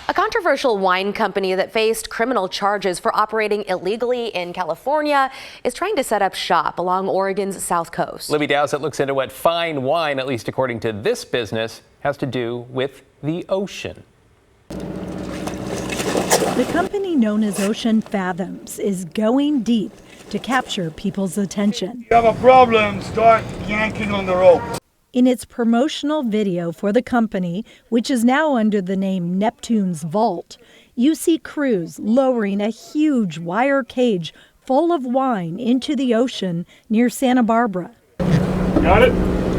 A controversial wine company that faced criminal charges for operating illegally in California is trying to set up shop along Oregon's south coast. Libby Dowsett looks into what fine wine, at least according to this business, has to do with the ocean. The company known as Ocean Fathoms is going deep to capture people's attention. If you have a problem, start yanking on the rope. In its promotional video for the company, which is now under the name Neptune's Vault, you see crews lowering a huge wire cage full of wine into the ocean near Santa Barbara. Got it?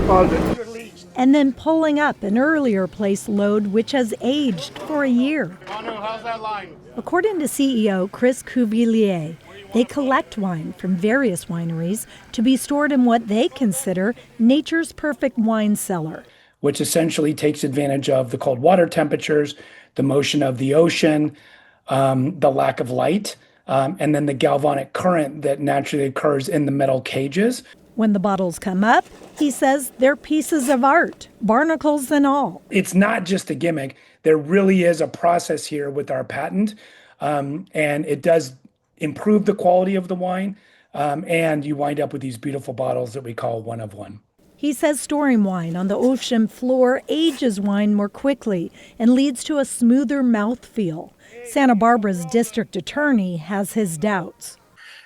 Pause it. And then pulling up an earlier placed load which has aged for a year. How's that line? According to CEO Chris Cuvillier, they collect wine from various wineries to be stored in what they consider nature's perfect wine cellar, which essentially takes advantage of the cold water temperatures, the motion of the ocean, the lack of light, and then the galvanic current that naturally occurs in the metal cages. When the bottles come up, he says they're pieces of art, barnacles and all. It's not just a gimmick. There really is a process here with our patent, and it does improve the quality of the wine, and you wind up with these beautiful bottles that we call one of one. He says storing wine on the ocean floor ages wine more quickly and leads to a smoother mouthfeel. Santa Barbara's district attorney has his doubts.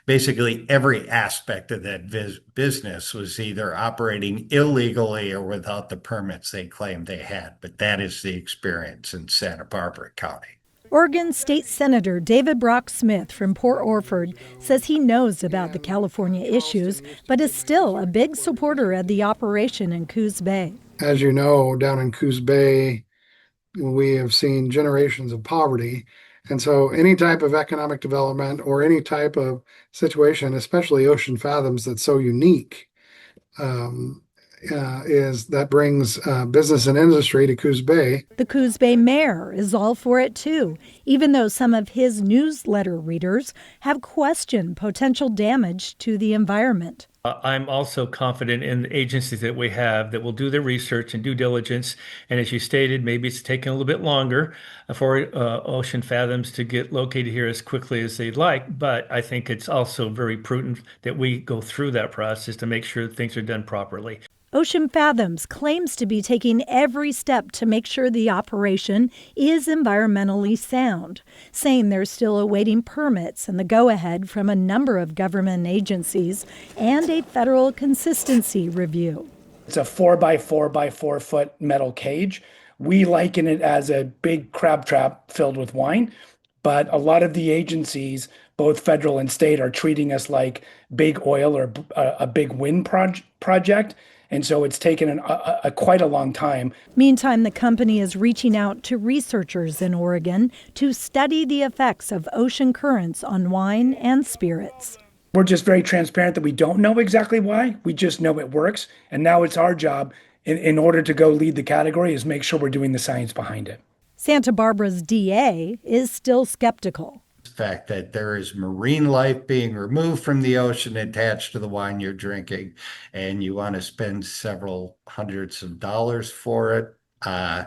Basically, every aspect of that business was either operating illegally or without the permits they claimed they had. But that is the experience in Santa Barbara County. Oregon State Senator David Brock Smith from Port Orford says he knows about the California issues, but is still a big supporter of the operation in Coos Bay. As you know, down in Coos Bay, we have seen generations of poverty. And so any type of economic development or any type of situation, especially Ocean Fathoms, that's so unique, is that brings business and industry to Coos Bay. The Coos Bay mayor is all for it, too, even though some of his newsletter readers have questioned potential damage to the environment. I'm also confident in the agencies that we have that will do their research and due diligence. And as you stated, maybe it's taken a little bit longer for Ocean Fathoms to get located here as quickly as they'd like. But I think it's also very prudent that we go through that process to make sure things are done properly. Ocean Fathoms claims to be taking every step to make sure the operation is environmentally sound, saying they're still awaiting permits and the go-ahead from a number of government agencies and a federal consistency review. It's a 4x4 by 4 foot metal cage. We liken it as a big crab trap filled with wine, but a lot of the agencies, both federal and state, are treating us like big oil or a big wind project. And so it's taken quite a long time. Meantime, the company is reaching out to researchers in Oregon to study the effects of ocean currents on wine and spirits. We're just very transparent that we don't know exactly why. We just know it works. And now it's our job, in order to go lead the category, is make sure we're doing the science behind it. Santa Barbara's DA is still skeptical. The fact that there is marine life being removed from the ocean attached to the wine you're drinking, and you want to spend several hundreds of dollars for it. I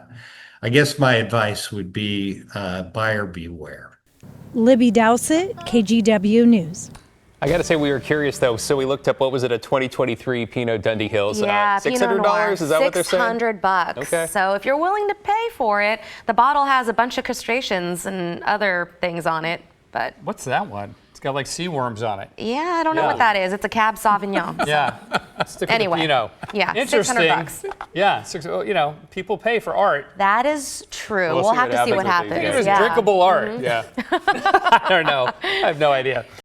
guess my advice would be buyer beware. Libby Dowsett, KGW News. I got to say, we were curious, though, so we looked up, what was it, a 2023 Pinot Dundee Hills? Yeah, $600, is that what they're saying? $600. Okay. So if you're willing to pay for it, the bottle has a bunch of castrations and other things on it. But what's that one? It's got like sea worms on it. yeah, I don't know what that is. It's a Cab Sauvignon. Yeah. Stick with Anyway, Pinot. yeah, Interesting. $600. Yeah, people pay for art. That is true. We'll have to see what happens. It is Yeah. drinkable art. Yeah. I don't know. I have no idea.